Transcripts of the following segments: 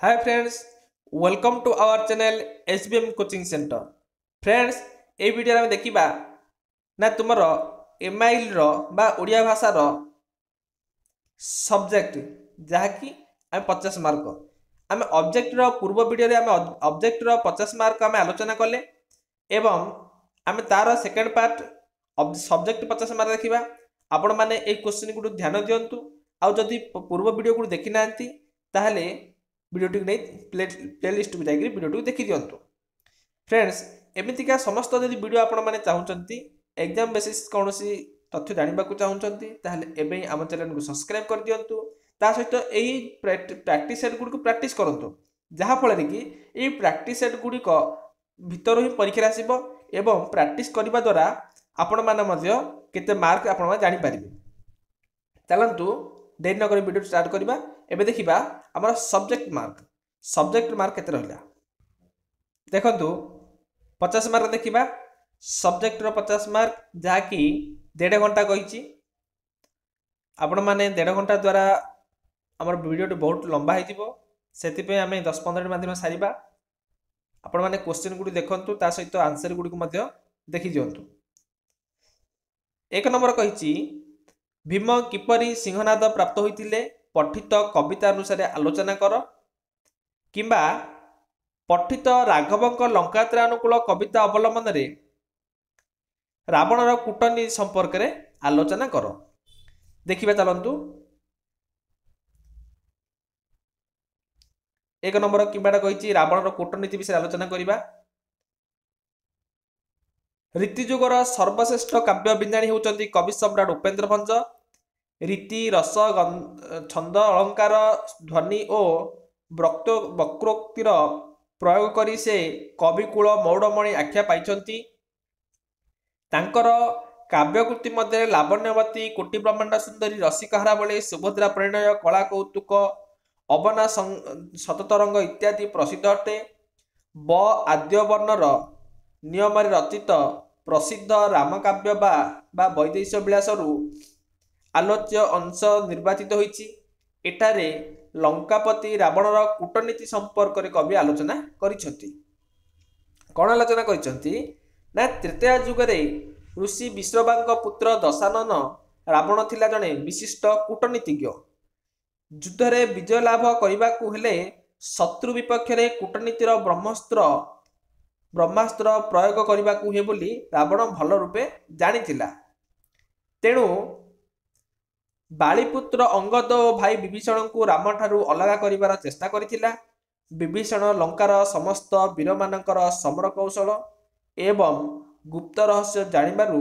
Hi friends, welcome to our channel SBM Coaching Center. Friends, এই ভিডিওରେ ଆମେ ଦେଖିବା ନା ତୁମର ଏମଆଇଏଲ ର ବା ଓଡ଼ିଆ ଭାଷାର ସବଜେକ୍ଟ ଯାହାକି ଆମେ 50 ମାର୍କ ଆମେ ଅବଜେକ୍ଟର ପୂର୍ବ ଭିଡ଼ିଓରେ ଆମେ ଅବଜେକ୍ଟର 50 ମାର୍କ ଆମେ ଆଲୋଚନା କଲେ ଏବଂ ଆମେ ତାର ସେକେଣ୍ଡ ପାର୍ଟ ସବଜେକ୍ଟ 50 ମାର୍କ ଦେଖିବା। ଆପଣ ମାନେ এই क्वेश्चन गुड ध्यान दियंतु आउ जदि पूर्व वीडियो गुड देखि नांती ताहले वीडियोटी नहीं प्लेलिस्ट को जाकर वीडियो देखी दिंतु। फ्रेंड्स एमतीका समस्त जब वीडियो आपण मैंने चाहते एग्जाम बेसिस कौन तथ्य जानवा चाहते एवं आम चैनल को सब्सक्राइब कर दिंतु। ता सहित यही प्रैक्टिस सेट गुड़ प्रैक्टिस करूँ जहाँफल कि यही प्रैक्टिस सेट गुड़िक भितर ही परीक्षा आसब एवं प्रैक्टिस करने द्वारा आपण मैंने केते मार्क आपण जापर। चलतु देरी नक वीडियो स्टार्ट करवा। एबे देखिबा हमर सब्जेक्ट मार्क केते रहला देखंतु 50 मार्क देखिबा। सब्जेक्ट रो 50 मार्क जहाँकि 1.5 घंटा कही आपण माने 1.5 घंटा द्वारा हमर वीडियो बहुत लंबा हो से आम 10-15 मिनट माध्यम सारिबा। आपण माने क्वेश्चन गुडी देखंतु ता सहित आंसर गुडी को मध्य देखि दियंतु। एक नंबर कही भीम किपरि सिंहनाद प्राप्त होइतिले पठित कविता अनुसार आलोचना कर किंबा पठित राघवंक लंकात्रानुकूल कविता अवलंबन रे रावणर कूटनीति संपर्क रे आलोचना कर। देखिबा चलंतु एक नंबर किबाटा कही रावणर कूटनीति विषय आलोचना करिबा। रीतिजुगर सर्वश्रेष्ठ काव्य विज्ञानी होउचंती कवि सम्राट उपेन्द्र भंज। रीति रस छंद अलंकार ध्वनि और वक्रोक्तिर प्रयोग करी से कविकूल मौड़मणि आख्या पाइछंती। तांकर काव्यकृति मध्य लावण्यवती कोटि ब्रह्मांड सुंदरी रसिकहारा बले सुभद्रा प्रणय कला कौतुक अवना शततरंग इत्यादि प्रसिद्ध अटे। ब आद्यवर्णर नियम रचित प्रसिद्ध रामकाव्य बा वैदेश विलासरू आलोच्य अंश निर्वाचित होइछि। एटारे लंकापति रावणर कूटनीति संपर्क रे कवि आलोचना करिसंती। कौन आलोचना करिसंती ना तृतीय जुगरे ऋषि विश्रवांक पुत्र दशानन रावण थिला जने विशिष्ट कूटनीतिज्ञ। युद्ध रे विजय लाभ करबाकू हेले शत्रु विपक्ष रे कूटनीतिर ब्रह्मास्त्र प्रयोग करबाकू हे बोली रावण भल रूपे जानिथिला। तेणु बालीपुत्र अंगद और भाई विभीषण को राम ठारू अलग करिवार चेष्टा करिथिला। विभीषण लंकार समस्त वीर मानकर समर कौशल एवं गुप्त रहस्य जानिबारु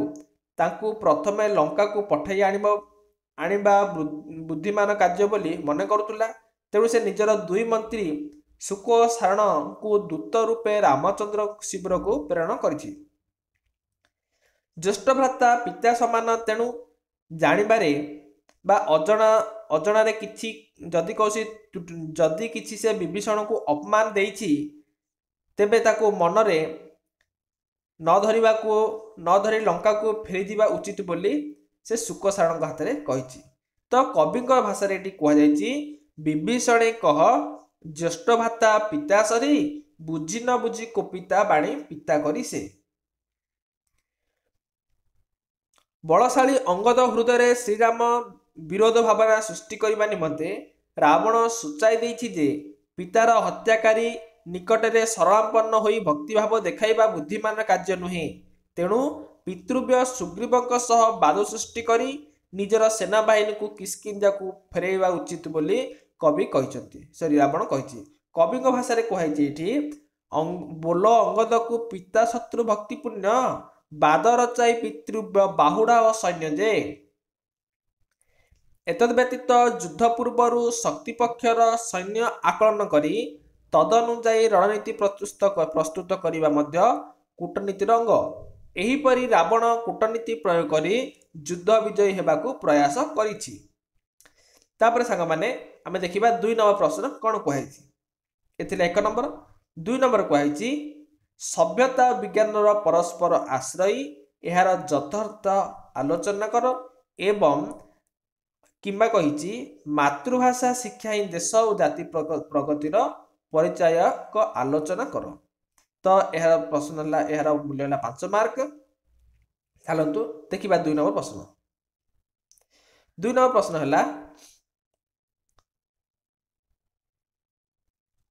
तांकू प्रथमे लंका को पठाई आनिबा बुद्धिमान कार्य बोली मन करुतुला। तेणु से निजर दुई मंत्री सुक और सारण को दूत रूपे रामचंद्र शिविर को प्रेरण करिछि। ज्येष्ठ भ्राता पिता समान तेणु जानिबारे बा अजणारे किछि जदि किछि से विभीषण को अपमान देइछि तेबे ताको मनरे न धरी लंका को फेरी दिबा उचित बोली से सुक सारण हाथ में कही। तो कवि भाषा ये कहुछि विभीषणे कह ज्येष्ठ भाता पिता सरी बुझी न बुझी कोपिता बाणी पिता करी से। बलशाली अंगद हृदय श्रीराम विरोध भावना सृष्टि करने निमंते रावण सूचाई देछि जे पितार हत्याकारी निकटरे सरलापन्न होई भक्तिभाव देखाइबा बुद्धिमान कार्य नुहे। तेणु पितृव्य सुग्रीवक सह बाद सृष्टि करी निजर सेनाबाहिनी को किष्किंधा को फेरैबा उचित बोली कवि कही रावण कही। कवि भाषा कही बोल अंगद को पिता शत्रु भक्तिपूर्ण बाद रचाई पितृव्य बाहुड़ा और सैन्य जे। एतद व्यतीत युद्ध पूर्व शक्ति पक्षर सैन्य आकलन करी तदनुजाई रणनीति प्रस्तुत करने कूटनीतिर अंग। एहीपरि रावण कूटनीति प्रयोग करी युद्ध विजयी हेबाकू प्रयास करिछि। तापर सांग माने आमे देखिबा 2 नंबर प्रश्न कौन कहुछि। एक नंबर 2 नंबर कहुछि सभ्यता विज्ञान परस्पर आश्रयी यार यथार्थ आलोचना कर एवं किंबा कही मातृभाषा शिक्षा ही देश और जाति प्रगतिर परिचयक आलोचना कर। तो यार प्रश्न है यार मूल्य है 5 मार्क। चलतु देखा 2 नंबर प्रश्न। 2 नंबर प्रश्न है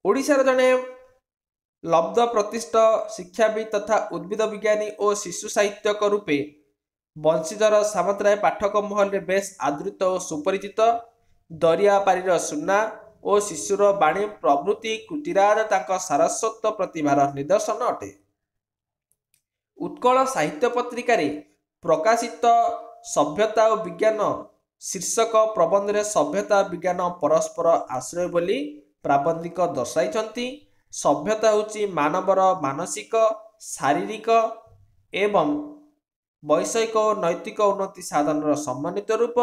ओडिशार जड़े लब्ध प्रतिष्ठ शिक्षाविद तथा उद्भिद विज्ञानी और शिशु साहित्यक रूपे बंशीधर सामंतराय पाठक महल में बेस आदृत और सुपरिचित। दरिया पारीर सुना और शिशुर बाणी प्रभृति कृतिराज तांका सारस्वत प्रतिभार निदर्शन अटे। उत्कल साहित्य पत्रिका प्रकाशित सभ्यता और विज्ञान शीर्षक प्रबंध में सभ्यता विज्ञान परस्पर आश्रय बोली प्राबंधिक दर्शाई। सभ्यता होची मानवर मानसिक शारीरिक एवं वैषयिक और नैतिक उन्नति साधन सम्मानित रूप।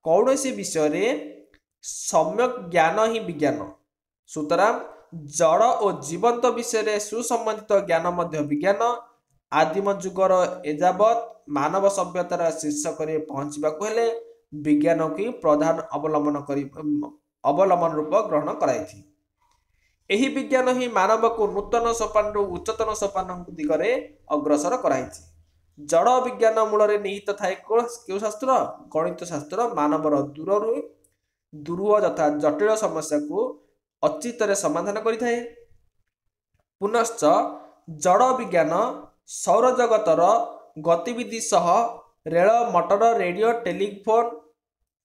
कौन सी विषय रे सम्यक ज्ञान ही विज्ञान। सुतरां जड़ और जीवंत विषय रे सुसंबंधित ज्ञान मध्य विज्ञान। आदिम जुगर एजावत मानव सभ्यतार शीर्षक रे पहुंचबाकु हेले विज्ञान की प्रधान अवलंबन रूप ग्रहण कराई। एही विज्ञान ही मानव को नूतन सोपान उच्चतन सोपान दिगरे अग्रसर कराई। जड़ विज्ञान मूल निहित थाए क्यों शास्त्र गणित शास्त्र मानवर दूर तथा जटिल समस्या को अचित समाधान करिथाए। पुनश्च जड़ विज्ञान सौर जगतर गतिविधि सह rail motor radio telephone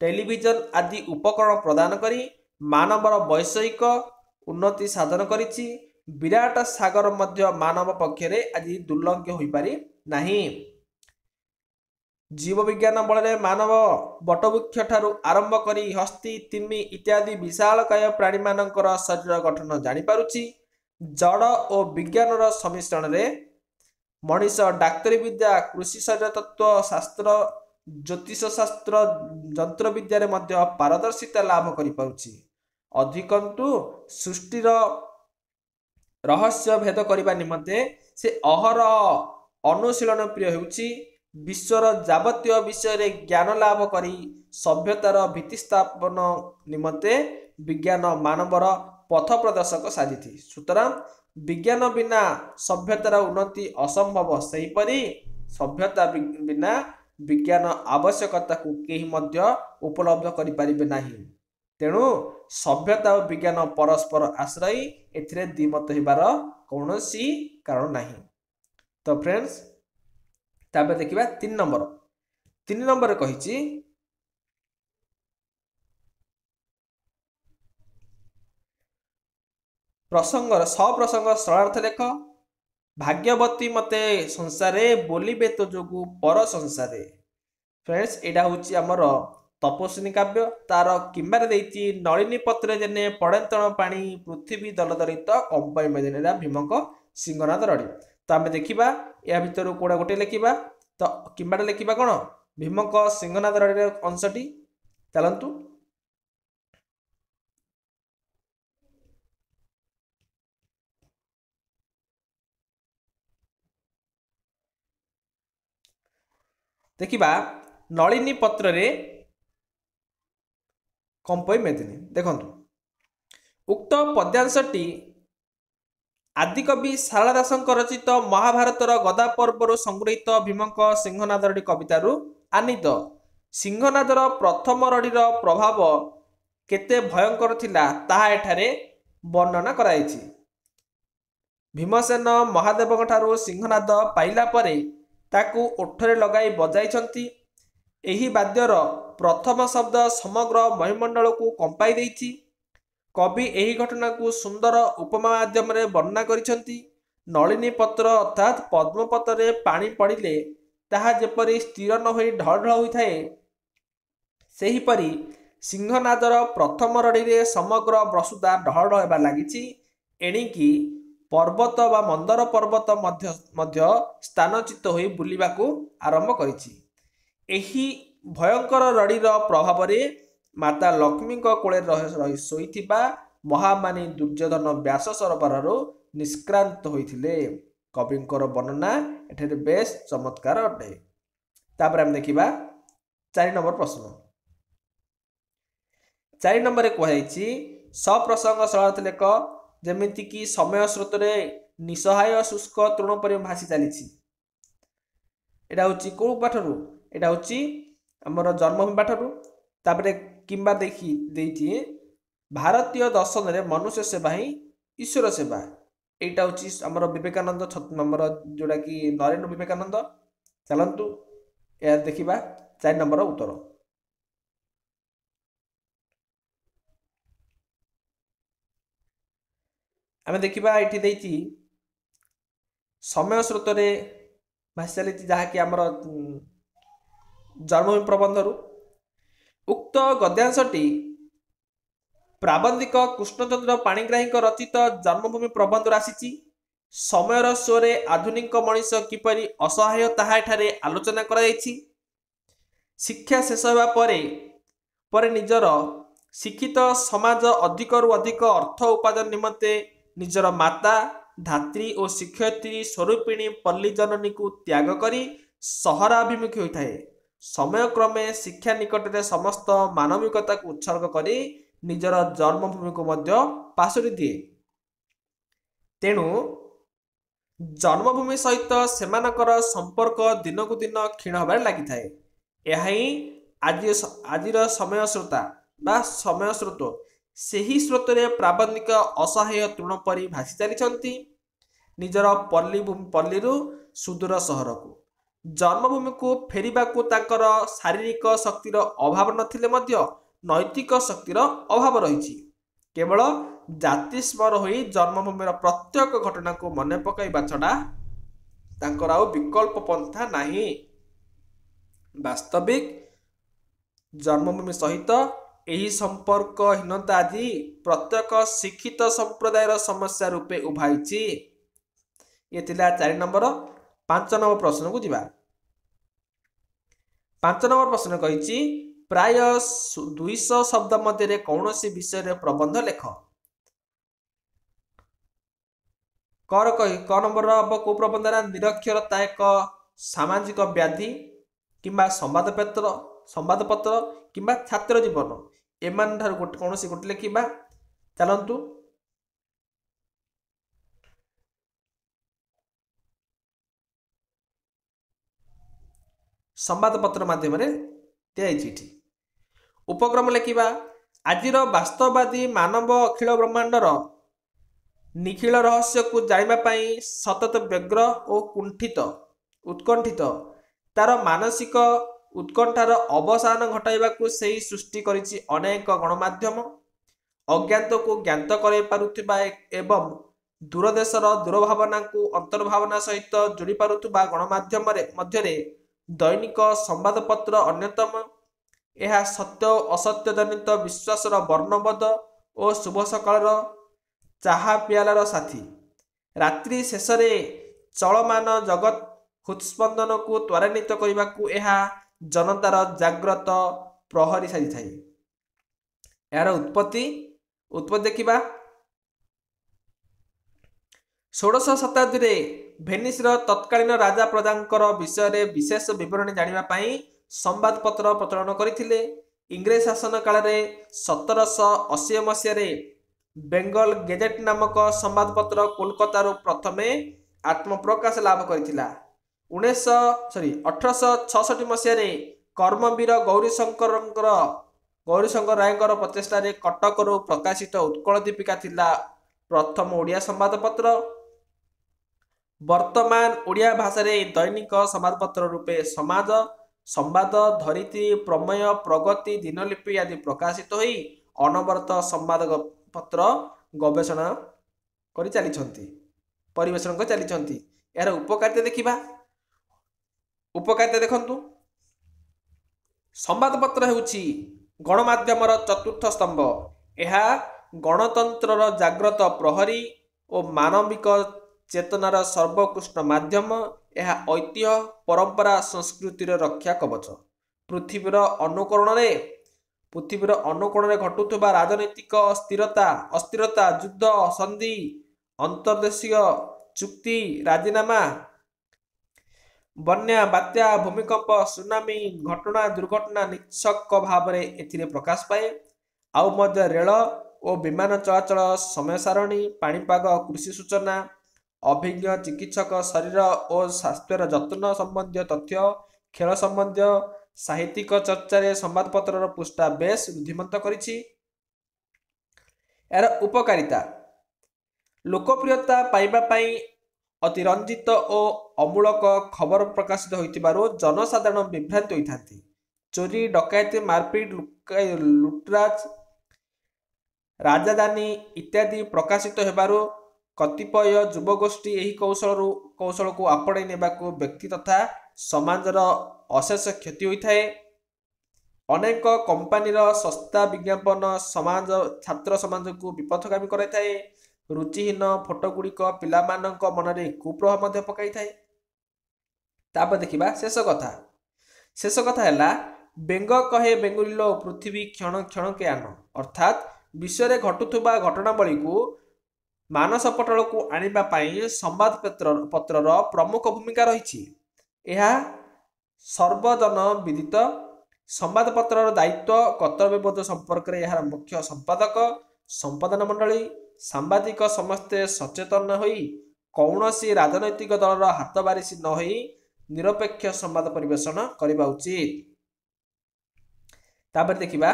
television आदि उपकरण प्रदान करी मानवर वैषयिक उन्नति साधन करिछि। विराट सागर मध्य मानव पक्षरे आज दुर्लंघ्य हो पारि नाही। जीव विज्ञान बल मानव बटवृक्ष ठारू आरंभ करी हस्ती तिमी इत्यादि विशालकाय प्राणी मानकर शरीर गठन जानी पारुछि। जड़ और विज्ञान सम्मिश्रण रे मनीष डाक्तरी विद्या कृषि शरीर तत्व शास्त्र ज्योतिष शास्त्र जंत्र विद्या मध्य पारदर्शिता लाभ करि पारुछि। अधिकंतु सृष्टिर रहस्य भेद करने निमंते से अहरह अनुशीलन प्रिय होउछि। विश्वर जावतीय विषय रे ज्ञान लाभ करी सभ्यतार भित्ति स्थापन निमंते विज्ञान मानवर पथ प्रदर्शक साजिथि। सुतरां विज्ञान बिना सभ्यतार उन्नति असंभव। सेहीपरि सभ्यता बिना विज्ञान आवश्यकता को केही मध्य उपलब्ध करि परिबे नाही। तेणु सभ्यता और विज्ञान परस्पर आश्रयी एथिरे द्विमत हेबार कौनसी कारण नाही। तो फ्रेंड्स ताबे देखिबा 3 नंबर कहिछि प्रसंग सप्रसंग सरलार्थ लेख। भाग्यवती मते संसारे बोलिबे तो जोगु पर संसारे। फ्रेंड्स एडा होछि हमर तपस्विनी काव्य। तार किम्बार देइछि नलिनी पत्र जेने पड़ेतण पानी पृथ्वी दलदरित कंपाई मेदिनेरा भीमक सिंहनाद रड़ी। तो आम देखा या भितर कोड़ा गोटे लिखा। तो किम्बार लिखा कौन भीमक सिंहनाद रड़ी अंशटी। चलतु देखा नलिनी पत्र रे कंपई मेदिनी। देखंतु उक्त पद्यांशटी आदिकवि सारला दासଙ୍କ रचित महाभारतर गदा पर्वर संगृहीत भीमक सिंहनाद रड़ी कवितारू आनीत। सिंहनादर प्रथम रड़ीर प्रभाव केते भयंकर थिला ताहा एठारे वर्णना कराइछि। भीमसेन महादेवଙ୍କ ठारू सिंहनाद पाइला परे ताकू ओठरे लगाई बजाइछंती। एही वाद्यर प्रथम शब्द समग्र वायुमंडल को कंपाई देइछि। कवि एही घटना को सुंदर उपमा माध्यम रे वर्णना करिसंती। नलिनी पत्र अर्थात पद्मपत्र पानी पड़िले ताहा जेपरि स्थिर न होई ढळढळ होइथाए सेहीपरि सिंहनादर प्रथम रड़ी रे समग्र बसुदा ढळढळ हेबा लागिछि। एणिकी पर्वत बा मंदर पर्वत मध्य स्थानचित होई बुलिबाकू आरंभ करिछि। एही भयंकर रड़ीर प्रभाव रे माता लक्ष्मी कोले रही शोइथिबा महामानी दुर्योधन व्यास सरोवरରୁ निष्क्रांत होइथिले। कविंकर वर्णना एठारे बेस चमत्कार अटे। तापर हम देखिबा 4 नंबर प्रश्न। 4 नंबर रे कहैछि सप्रसंग सरलार्थ लेख ଯେମିତି କି ସମୟ ସ୍ରୋତରେ ନିସହାୟ ଶୁଷ୍କ ତୃଣ ପରି ଭାସି ଚାଲିଛି। ଏଇଟା ହେଉଛି କେଉଁ ପାଠରୁ? ଏଇଟା ହେଉଛି ଆମର ଜନ୍ମଭୂମି ପାଠରୁ। ତାପରେ କିମ୍ବା ଦେଇଛି ଭାରତୀୟ ଦର୍ଶନରେ ମନୁଷ୍ୟ ସେବା ହିଁ ଈଶ୍ୱର ସେବା। এইটা হচ্ছে আমার বিবেকানন্দ আমার যেটাকি নরেন্দ্র বিবেকানন্দ। ଚାଲନ୍ତୁ ଏହା ଦେଖିବା 4 ନମ୍ବର ଉତ୍ତର। ଆମେ ଦେଖିବା ଏଠି ଦେଇଛି ସମୟ ସ୍ରୋତରେ ଭାସି ଚାଲିଛି, ଯାହାକି ଆମର ଜନ୍ମଭୂମି ପ୍ରବନ୍ଧରୁ। ଉକ୍ତ ଗଦ୍ୟାଂଶଟି ପ୍ରାବନ୍ଧିକ କୃଷ୍ଣଚନ୍ଦ୍ର ପାଣିଗ୍ରାହୀଙ୍କ ରଚିତ ଜନ୍ମଭୂମି ପ୍ରବନ୍ଧରୁ ଆସିଛି। ସମୟର ସ୍ୱରେ ଆଧୁନିକ ମଣିଷ କିପରି ଅସହାୟ ତାହା ଏଠାରେ ଆଲୋଚନା କରାଯାଇଛି। ଶିକ୍ଷା ଶେଷ ହେବା ପରେ ନିଜର ଶିକ୍ଷିତ ସମାଜ ଅଧିକରୁ ଅଧିକ ଅର୍ଥ ଉପାର୍ଜନ ନିମନ୍ତେ ନିଜର ମାତା ଧାତ୍ରୀ ଓ ଶିକ୍ଷୟିତ୍ରୀ ସ୍ୱରୂପିଣୀ ପଲ୍ଲୀ ଜନନୀକୁ ତ୍ୟାଗ କରି ସହରାଭିମୁଖୀ ହୋଇଥାଏ। ସମୟକ୍ରମେ ଶିକ୍ଷା ନିକଟରେ ସମସ୍ତ ମାନବିକତାକୁ ଉତ୍ସର୍ଗ କରି ନିଜର ଜନ୍ମଭୂମିକୁ ମଧ୍ୟ ପାଶୋରି ଦିଏ। ତେଣୁ ଜନ୍ମଭୂମି ସହିତ ସେମାନଙ୍କର ସମ୍ପର୍କ ଦିନକୁ ଦିନ କ୍ଷୀଣ ହେବାରେ ଲାଗିଥାଏ। ଏହା ହିଁ ଆଜିର ସମୟ ସ୍ରୋତା ବା ସମୟ ସ୍ରୋତ। ସେହି ସ୍ରୋତରେ ପ୍ରାବନ୍ଧିକ ଅସହାୟ ତୃଣ ପରି ଭାସି ଚାଲିଛନ୍ତି ନିଜର ପଲ୍ଲୀରୁ ସୁଦୂର ସହରକୁ। ଜନ୍ମଭୂମିକୁ ଫେରିବାକୁ ତାଙ୍କର ଶାରୀରିକ ଶକ୍ତିର ଅଭାବ ନଥିଲେ ମଧ୍ୟ ନୈତିକ ଶକ୍ତିର ଅଭାବ ରହିଛି। କେବଳ ଜାତି ସ୍ମର ହୋଇ ଜନ୍ମଭୂମିର ପ୍ରତ୍ୟେକ ଘଟଣାକୁ ମନେ ପକାଇବା ଛଡ଼ା ତାଙ୍କର ଆଉ ବିକଳ୍ପ ପନ୍ଥା ନାହିଁ। ବାସ୍ତବିକ ଜନ୍ମଭୂମି ସହିତ ଏହି ସମ୍ପର୍କହୀନତା ଆଜି ପ୍ରତ୍ୟେକ ଶିକ୍ଷିତ ସମ୍ପ୍ରଦାୟର ସମସ୍ୟା ରୂପେ ଉଭାଇଛି। ଇଏ ଥିଲା 4 ନମ୍ବର। 5 ନମ୍ବର ପ୍ରଶ୍ନକୁ ଯିବା। 5 ନମ୍ବର ପ୍ରଶ୍ନ କହିଛି ପ୍ରାୟ 200 ଶବ୍ଦ ମଧ୍ୟରେ କୌଣସି ବିଷୟରେ ପ୍ରବନ୍ଧ ଲେଖ। କ ନମ୍ବର ହବ କେଉଁ ପ୍ରବନ୍ଧ? ନିରକ୍ଷରତା ଏକ ସାମାଜିକ ବ୍ୟାଧି କିମ୍ବା ସମ୍ବାଦପତ୍ର କିମ୍ବା ଛାତ୍ର ଜୀବନ। ଏମାନ ଠାରୁ କୌଣସି ଗୋଟେ ଲେଖିବା। ଚାଲନ୍ତୁ ସମ୍ବାଦପତ୍ର ମାଧ୍ୟମରେ ଦିଆଯାଇଛି। ଏଠି ଉପକ୍ରମ ଲେଖିବା। ଆଜିର ବାସ୍ତବବାଦୀ ମାନବ ଅଖିଳ ବ୍ରହ୍ମାଣ୍ଡର ନିଖିଳ ରହସ୍ୟକୁ ଜାଣିବା ପାଇଁ ସତତ ବ୍ୟଗ୍ର ଓ ଉତ୍କଣ୍ଠିତ। ତାର ମାନସିକ ଉତ୍କଣ୍ଠାର ଅବସାନ ଘଟାଇବାକୁ ସେହି ସୃଷ୍ଟି କରିଛି ଅନେକ ଗଣମାଧ୍ୟମ। ଅଜ୍ଞାତକୁ ଜ୍ଞାତ କରାଇ ପାରୁଥିବା ଏବଂ ଦୂରଦେଶର ଦୂରଭାବନାକୁ ଅନ୍ତର୍ଭାବନା ସହିତ ଯୋଡ଼ି ପାରୁଥିବା ଗଣମାଧ୍ୟମରେ ମଧ୍ୟରେ ଦୈନିକ ସମ୍ବାଦପତ୍ର ଅନ୍ୟତମ। ଏହା ସତ୍ୟ ଓ ଅସତ୍ୟ ଜନିତ ବିଶ୍ୱାସର ବର୍ଣ୍ଣବୋଧ ଓ ଶୁଭ ସକାଳର ଚାହା ପିଆଲାର ସାଥୀ। ରାତ୍ରି ଶେଷରେ ଚଳମାନ ଜଗତ ହୃତ୍ସ୍ପନ୍ଦନକୁ ତ୍ୱରାନ୍ୱିତ କରିବାକୁ ଏହା ଜନତାର ଜାଗ୍ରତ ପ୍ରହରୀ ସାଜିଥାଏ। ଏହାର ଉତ୍ପତ୍ତି ଦେଖିବା। 16ଶ ଶତାବ୍ଦୀରେ ଭେନିସର ତତ୍କାଳୀନ ରାଜା ପ୍ରଜାଙ୍କର ବିଷୟରେ ବିଶେଷ ବିବରଣୀ ଜାଣିବା ପାଇଁ ସମ୍ବାଦପତ୍ର ପ୍ରଚଳନ କରିଥିଲେ। ଇଂରେଜ ଶାସନ କାଳରେ 1780 ମସିହାରେ ବେଙ୍ଗଲ ଗେଜେଟ ନାମକ ସମ୍ବାଦପତ୍ର କୋଲକାତାରୁ ପ୍ରଥମେ ଆତ୍ମପ୍ରକାଶ ଲାଭ କରିଥିଲା। 1866 ମସିହାରେ କର୍ମବୀର ଗୌରୀଶଙ୍କର ରାୟଙ୍କର ପ୍ରଚେଷ୍ଟାରେ କଟକରୁ ପ୍ରକାଶିତ ଉତ୍କଳ ଦୀପିକା ଥିଲା ପ୍ରଥମ ଓଡ଼ିଆ ସମ୍ବାଦପତ୍ର। ବର୍ତ୍ତମାନ ଓଡ଼ିଆ ଭାଷାରେ ଦୈନିକ ସମ୍ବାଦପତ୍ର ରୂପେ ସମାଜ, ସମ୍ବାଦ, ଧରିତ୍ରୀ, ପ୍ରମେୟ, ପ୍ରଗତି, ଦିନଲିପି ଆଦି ପ୍ରକାଶିତ ହୋଇ ଅନବରତ ସମ୍ବାଦପତ୍ର ଗବେଷଣା କରି ପରିବେଷଣ କରି ଚାଲିଛନ୍ତି। ଏହାର ଉପକାରିତା ଦେଖିବା। ଉପକାରିତା ଦେଖନ୍ତୁ। ସମ୍ବାଦପତ୍ର ହେଉଛି ଗଣମାଧ୍ୟମର ଚତୁର୍ଥ ସ୍ତମ୍ଭ। ଏହା ଗଣତନ୍ତ୍ରର ଜାଗ୍ରତ ପ୍ରହରୀ ଓ ମାନବିକ ଚେତନାର ସର୍ବୋତ୍କୃଷ୍ଟ ମାଧ୍ୟମ। ଏହା ଐତିହ୍ୟ, ପରମ୍ପରା, ସଂସ୍କୃତିର ରକ୍ଷା କବଚ। ପୃଥିବୀର ଅନୁକୋଣରେ ଘଟୁଥିବା ରାଜନୈତିକ ଅସ୍ଥିରତା, ଯୁଦ୍ଧ, ସନ୍ଧି, ଅନ୍ତର୍ଦେଶୀୟ ଚୁକ୍ତି, ରାଜିନାମା, ବନ୍ୟା, ବାତ୍ୟା, ଭୂମିକମ୍ପ, ସୁନାମି ଘଟଣା, ଦୁର୍ଘଟଣା ନିଚ୍ଛକ ଭାବରେ ଏଥିରେ ପ୍ରକାଶ ପାଏ। ଆଉ ମଧ୍ୟ ରେଳ, ଓ ବିମାନ ଚଳାଚଳ ସମୟ ସାରଣୀ, ପାଣିପାଗ, କୃଷି ସୂଚନା, ଅଭିଜ୍ଞ ଚିକିତ୍ସକ, ଶରୀର ଓ ସ୍ୱାସ୍ଥ୍ୟର ଯତ୍ନ ସମ୍ବନ୍ଧୀୟ ତଥ୍ୟ, ଖେଳ ସମ୍ବନ୍ଧୀୟ ସାହିତ୍ୟିକ ଚର୍ଚ୍ଚାରେ ସମ୍ବାଦପତ୍ରର ପୃଷ୍ଠା ବେଶ୍ ବୃଦ୍ଧିମନ୍ତ କରିଛି। ଏହାର ଉପକାରିତା, ଲୋକପ୍ରିୟତା ପାଇବା ପାଇଁ ଅତିରଞ୍ଜିତ ଓ ଅମୂଳକ ଖବର ପ୍ରକାଶିତ ହୋଇଥିବାରୁ ଜନସାଧାରଣ ବିଭ୍ରାନ୍ତ ହୋଇଥାନ୍ତି। ଚୋରି, ଡକାୟତି, ମାରପିଟ, ଲୁଟରାଜ, ରାଜଧାନୀ ଇତ୍ୟାଦି ପ୍ରକାଶିତ ହେବାରୁ କତିପୟ ଯୁବଗୋଷ୍ଠୀ ଏହି କୌଶଳକୁ ଆପଣେଇ ନେବାକୁ ବ୍ୟକ୍ତି ତଥା ସମାଜର ଅଶେଷ କ୍ଷତି ହୋଇଥାଏ। ଅନେକ କମ୍ପାନୀର ଶସ୍ତା ବିଜ୍ଞାପନ ଛାତ୍ର ସମାଜକୁ ବିପଥଗାମୀ କରାଇଥାଏ। ରୁଚିହୀନ ଫଟୋ ଗୁଡ଼ିକ ପିଲାମାନଙ୍କ ମନରେ କୁପ୍ରଭାବ ମଧ୍ୟ ପକାଇଥାଏ। ତାପରେ ଦେଖିବା ଶେଷ କଥା ହେଲା ବେଙ୍ଗ କହେ ବେଙ୍ଗୁଲିଲୋ ପୃଥିବୀ କ୍ଷଣ କ୍ଷଣକେ ଆନ, ଅର୍ଥାତ୍ ବିଶ୍ୱରେ ଘଟୁଥିବା ଘଟଣାବଳୀକୁ ମାନସ ପଟଳକୁ ଆଣିବା ପାଇଁ ସମ୍ବାଦପତ୍ରର ପ୍ରମୁଖ ଭୂମିକା ରହିଛି। ଏହା ସର୍ବଜନ ବିଦିତ। ସମ୍ବାଦପତ୍ରର ଦାୟିତ୍ୱ କର୍ତ୍ତବ୍ୟବୋଧ ସମ୍ପର୍କରେ ଏହାର ମୁଖ୍ୟ ସମ୍ପାଦକ, ସମ୍ପାଦନ ମଣ୍ଡଳୀ, ସାମ୍ବାଦିକ ସମସ୍ତେ ସଚେତନ ହୋଇ କୌଣସି ରାଜନୈତିକ ଦଳର ହାତ ବାରିସି ନ ହୋଇ ନିରପେକ୍ଷ ସମ୍ବାଦ ପରିବେଷଣ କରିବା ଉଚିତ। ତାପରେ ଦେଖିବା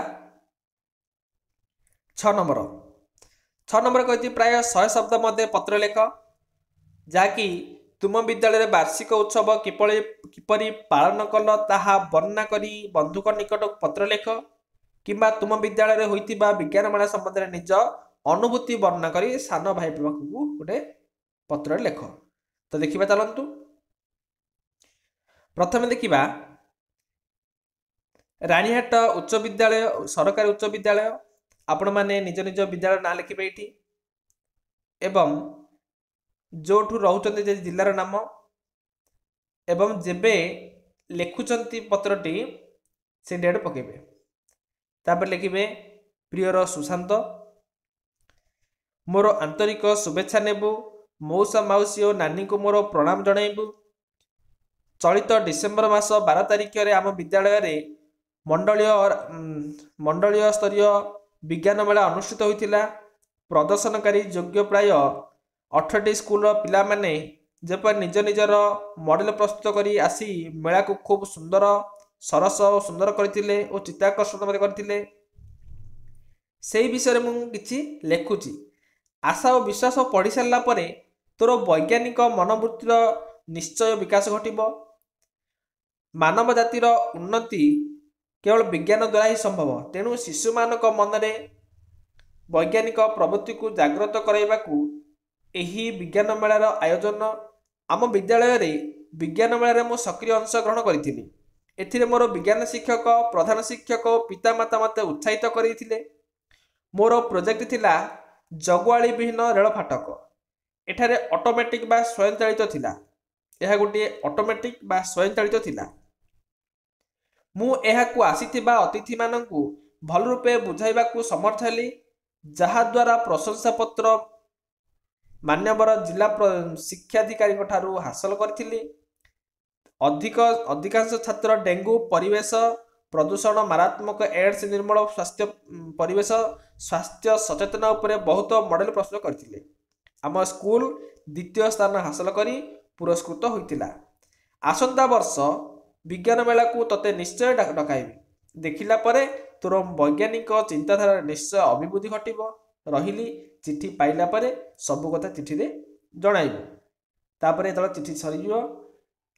6 ନମ୍ବର କହିଛି ପ୍ରାୟ 100 ଶବ୍ଦ ମଧ୍ୟରେ ପତ୍ର ଲେଖ, ଯାହାକି ତୁମ ବିଦ୍ୟାଳୟରେ ବାର୍ଷିକ ଉତ୍ସବ କିପରି ପାଳନ କଲ ତାହା ବର୍ଣ୍ଣନା କରି ବନ୍ଧୁଙ୍କ ନିକଟକୁ ପତ୍ର ଲେଖ, କିମ୍ବା ତୁମ ବିଦ୍ୟାଳୟରେ ହୋଇଥିବା ବିଜ୍ଞାନ ମେଳା ସମ୍ବନ୍ଧରେ ନିଜ ଅନୁଭୂତି ବର୍ଣ୍ଣନା କରି ସାନ ଭାଇ ପାଖକୁ ଗୋଟେ ପତ୍ରରେ ଲେଖ। ତ ଦେଖିବା ଚାଲନ୍ତୁ। ପ୍ରଥମେ ଦେଖିବା ରାଣୀହାଟ ଉଚ୍ଚ ବିଦ୍ୟାଳୟ, ସରକାରୀ ଉଚ୍ଚ ବିଦ୍ୟାଳୟ। ଆପଣମାନେ ନିଜ ନିଜ ବିଦ୍ୟାଳୟ ନାଁ ଲେଖିବେ ଏଇଠି ଏବଂ ଯେଉଁଠୁ ରହୁଛନ୍ତି ଯେ ଜିଲ୍ଲାର ନାମ ଏବଂ ଯେବେ ଲେଖୁଛନ୍ତି ପତ୍ରଟି ସେ ଡେଟ୍ ପକାଇବେ। ତାପରେ ଲେଖିବେ ପ୍ରିୟର ସୁଶାନ୍ତ, ମୋର ଆନ୍ତରିକ ଶୁଭେଚ୍ଛା ନେବୁ, ମଉସା ମାଉସୀ ଓ ନାନୀଙ୍କୁ ମୋର ପ୍ରଣାମ ଜଣାଇବୁ। ଚଳିତ ଡିସେମ୍ବର ମାସ 12 ତାରିଖରେ ଆମ ବିଦ୍ୟାଳୟରେ ମଣ୍ଡଳୀୟ ସ୍ତରୀୟ ବିଜ୍ଞାନ ମେଳା ଅନୁଷ୍ଠିତ ହୋଇଥିଲା। ପ୍ରଦର୍ଶନକାରୀ ଯୋଗ୍ୟ ପ୍ରାୟ 18ଟି ସ୍କୁଲର ପିଲାମାନେ ଯେପରି ନିଜ ନିଜର ମଡେଲ ପ୍ରସ୍ତୁତ କରି ଆସି ମେଳାକୁ ଖୁବ୍ ସରସ ଓ ସୁନ୍ଦର କରିଥିଲେ ଓ ଚିତ୍ତାକର୍ଷଣ ମଧ୍ୟ କରିଥିଲେ, ସେହି ବିଷୟରେ ମୁଁ କିଛି ଲେଖୁଛି। ଆଶା ଓ ବିଶ୍ୱାସ ପଢ଼ି ସାରିଲା ପରେ ତୋର ବୈଜ୍ଞାନିକ ମନୋବୃତ୍ତିର ନିଶ୍ଚୟ ବିକାଶ ଘଟିବ। ମାନବ ଜାତିର ଉନ୍ନତି କେବଳ ବିଜ୍ଞାନ ଦ୍ୱାରା ହିଁ ସମ୍ଭବ। ତେଣୁ ଶିଶୁମାନଙ୍କ ମନରେ ବୈଜ୍ଞାନିକ ପ୍ରବୃତ୍ତିକୁ ଜାଗ୍ରତ କରାଇବାକୁ ଏହି ବିଜ୍ଞାନ ମେଳାର ଆୟୋଜନ। ଆମ ବିଦ୍ୟାଳୟରେ ବିଜ୍ଞାନ ମେଳାରେ ମୁଁ ସକ୍ରିୟ ଅଂଶଗ୍ରହଣ କରିଥିଲି। ଏଥିରେ ମୋର ବିଜ୍ଞାନ ଶିକ୍ଷକ, ପ୍ରଧାନ ଶିକ୍ଷକ ଓ ପିତାମାତା ମୋତେ ଉତ୍ସାହିତ କରିଥିଲେ। ମୋର ପ୍ରୋଜେକ୍ଟ ଥିଲା ଜଗୁଆଳି ବିହୀନ ରେଳ ଫାଟକ। ଏଠାରେ ଅଟୋମେଟିକ୍ ବା ସ୍ୱୟଂଚାଳିତ ଥିଲା। ଏହା ଗୋଟିଏ ଅଟୋମେଟିକ୍ ବା ସ୍ୱୟଂଚାଳିତ ଥିଲା। ମୁଁ ଏହାକୁ ଆସିଥିବା ଅତିଥିମାନଙ୍କୁ ଭଲ ରୂପେ ବୁଝାଇବାକୁ ସମର୍ଥ ହେଲି, ଯାହାଦ୍ୱାରା ପ୍ରଶଂସାପତ୍ର ମାନ୍ୟବର ଜିଲ୍ଲା ଶିକ୍ଷାଧିକାରୀଙ୍କ ଠାରୁ ହାସଲ କରିଥିଲି। ଅଧିକାଂଶ ଛାତ୍ର ଡେଙ୍ଗୁ, ପରିବେଶ ପ୍ରଦୂଷଣ, ମାରାତ୍ମକ ଏଡ୍ସ, ନିର୍ମଳ ପରିବେଶ ସ୍ୱାସ୍ଥ୍ୟ ସଚେତନତା ଉପରେ ବହୁତ ମଡେଲ ପ୍ରସ୍ତୁତ କରିଥିଲେ। ଆମ ସ୍କୁଲ ଦ୍ୱିତୀୟ ସ୍ଥାନ ହାସଲ କରି ପୁରସ୍କୃତ ହୋଇଥିଲା। ଆସନ୍ତା ବର୍ଷ ବିଜ୍ଞାନ ମେଳାକୁ ତୋତେ ନିଶ୍ଚୟ ଡକାଇବି। ଦେଖିଲା ପରେ ତୋର ବୈଜ୍ଞାନିକ ଚିନ୍ତାଧାରାରେ ନିଶ୍ଚୟ ଅଭିବୃଦ୍ଧି ଘଟିବ। ରହିଲି, ଚିଠି ପାଇଲା ପରେ ସବୁ କଥା ଚିଠିରେ ଜଣାଇବୁ। ତାପରେ ଯେତେବେଳେ ଚିଠି ସରିଯିବ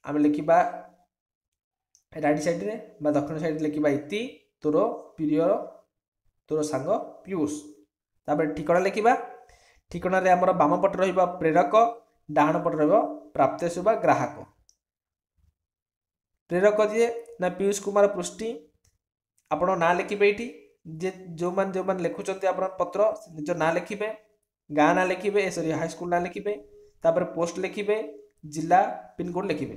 ଆମେ ଲେଖିବା ରାଇଟ୍ ସାଇଡ଼ରେ ବା ଦକ୍ଷିଣ ସାଇଡ଼ରେ ଲେଖିବା ଇତି ତୋର ପ୍ରିୟ, ତୋର ସାଙ୍ଗ ପିୟୁଷ। ତାପରେ ଠିକଣା ଲେଖିବା। ଠିକଣାରେ ଆମର ବାମ ପଟେ ରହିବ ପ୍ରେରକ, ଡାହାଣ ପଟେ ରହିବ ପ୍ରାପ୍ତେଷୁ ବା ଗ୍ରାହକ। ପ୍ରେରକ ଯିଏ ନା ପିୟୁଷ କୁମାର ପୃଷ୍ଟି। ଆପଣ ନାଁ ଲେଖିବେ ଏଇଠି। ଯେଉଁମାନେ ଲେଖୁଛନ୍ତି ଆପଣ ପତ୍ର ନିଜ ନାଁ ଲେଖିବେ, ଗାଁ ନାଁ ଲେଖିବେ, ହାଇସ୍କୁଲ ନାଁ ଲେଖିବେ। ତାପରେ ପୋଷ୍ଟ ଲେଖିବେ, ଜିଲ୍ଲା, ପିନକୋଡ଼ ଲେଖିବେ।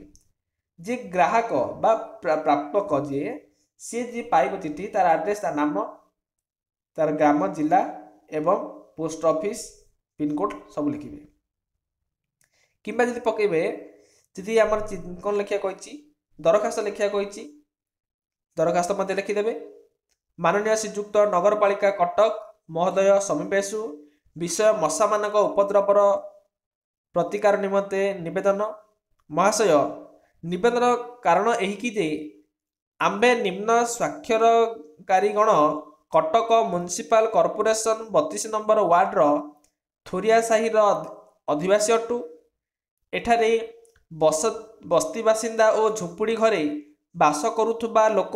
ଯିଏ ଗ୍ରାହକ ବା ପ୍ରାପକ ଯିଏ ପାଇବ ଚିଠି, ତାର ଆଡ୍ରେସ, ତାର ନାମ, ତାର ଗ୍ରାମ, ଜିଲ୍ଲା ଏବଂ ପୋଷ୍ଟ ଅଫିସ ପିନକୋଡ଼ ସବୁ ଲେଖିବେ। କିମ୍ବା ଯଦି ପକେଇବେ, ଯଦି ଆମର କ'ଣ ଲେଖିବା କହିଛି, ଦରଖାସ୍ତ ଲେଖିବା କହିଛି, ଦରଖାସ୍ତ ମଧ୍ୟ ଲେଖିଦେବେ। ମାନନୀୟ ଶ୍ରୀଯୁକ୍ତ ନଗରପାଳିକା କଟକ महोदय समीपेषु विषय मशा मानक उपद्रवर प्रतिकार निमंते निवेदन। महाशय निवेदन कारण एही कि जे आम्बे निम्न स्वाक्षरकारीगण Cuttack municipal corporation 32 number वार्डर थोरिया Sahir अधिवासी अटु। एठारे बस्ती बासिंदा और झुंपुड़ी घरे बास करुथुबा लोक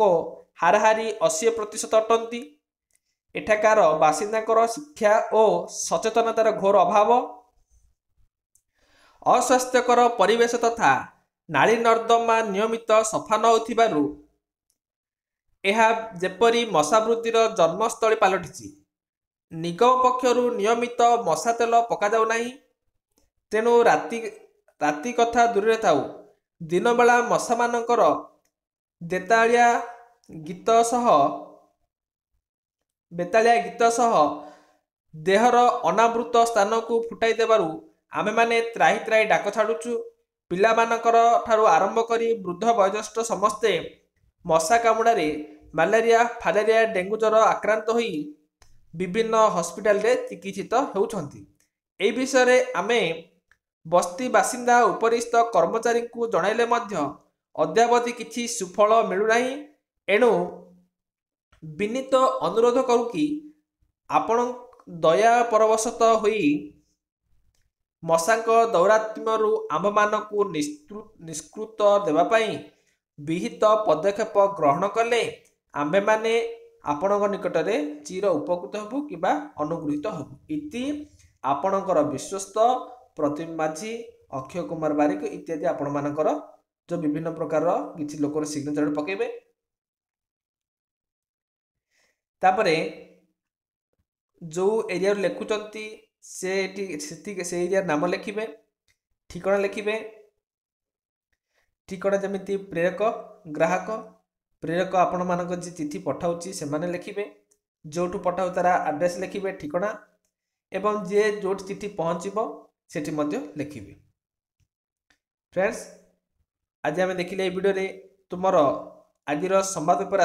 हाराहारी 80% अटंती। एठाकार बासिंदाकर शिक्षा और सचेतनतार घोर अभाव, अस्वास्थ्यकर परिवेश तथा नाली नर्दमा नियमित सफा न होथिबारु एहा जेपरी मशा वृद्धिर जन्मस्थली पलटिछि। निगम पक्षरु नियमित मशा तेल पका जाउ नाही। तेणु राति कथा दूर थाउ, दिन बेला मशा मानकर बेतालिया गीत सह देहर अनावृत स्थान को फुटाई देबारु आमे माने त्राही त्राही डाक छाड़ुचु। पिला मानकर ठारू आरंभ करी वृद्ध वयोज्येष्ठ समस्ते मशा कामुड़ारे मलेरिया फालेरिया डेंगू ज्वर आक्रांत होई विभिन्न हॉस्पिटल रे चिकित्सित होउछंती। एई विषय रे आमे बस्ती बासिंदा उपरिस्थ कर्मचारी को जणाइले मध्य अद्यावधि किछि सुफल मिलु नाही। एणु विनीत अनुरोध करू कि आपण दया परवशत होई मशाक दौरात्म्यरू आम्भ मानकु निष्कृत देवा पाई विहित पदक्षेप ग्रहण कले आम्भे माने आपणक निकटरे चिर उपकृत हेबु किबा अनुगृहीत हेबु। इति आपणकर विश्वस्त प्रतिम माझी, अक्षय कुमार बारिक इत्यादि आपण मानकर जो विभिन्न प्रकार किछि लोकर सिग्नेचर पकेबे। तापरे जो एरिया लिखुचंती से एरिया नाम लिखिबे, ठिकाना लिखिबे। ठिकाना जमिति प्रेरक ग्राहक, प्रेरक आपण मानक जे चिठी पठाउची से माने लिखिबे, जोठु पठाउ तारा एड्रेस लिखिबे ठिकाना, एवं जे जोठ चिठी पहुँचबो सेठी मध्य लिखिबे। फ्रेंड्स आज आम देखिले ए वीडियो रे तुमर आजिर संवाद पेपर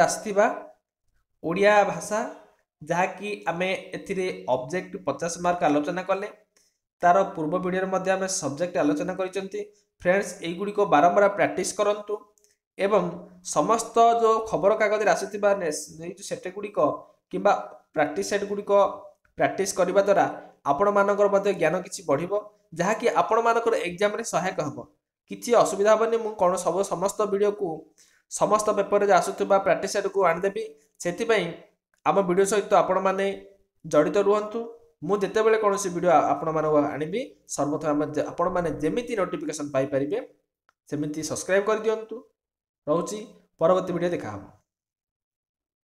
आसीथिबा ओडिया भाषा जहाँकि आमे एथिरे ऑब्जेक्ट 50 मार्क आलोचना कले। तार पूर्व वीडियो मध्ये आमे सब्जेक्ट आलोचना करिसंती। फ्रेंड्स एई गुडी को बारंबार प्रैक्टिस करंतु एवं समस्त जो खबर कागज आसीथिबा सेट गुडी को किबा प्रैक्टिस सेट गुडी को प्रैक्टिस करबा द्वारा आपण मानकर मध्ये ज्ञान किछि बढ़िबो, जहाँकि आपण मानकर एग्जाम रे सहायक हबो। किछि असुविधा हबनी। मु कोन समस्त वीडियो को समस्त पेपर रे आसुथिबा प्रैक्टिस सेट को आन देबी। सेति पई आम वीडियो सहित आपण माने जड़ित रुहंतु। मु जेते बेले कोनोसी वीडियो आपण मानक आनिबी सर्वप्रथम आपण माने जेमिति नोटिफिकेशन पाई परिबे सेमिति सब्सक्राइब कर दियंतु। रहउची परवर्ती वीडियो देखा हबो।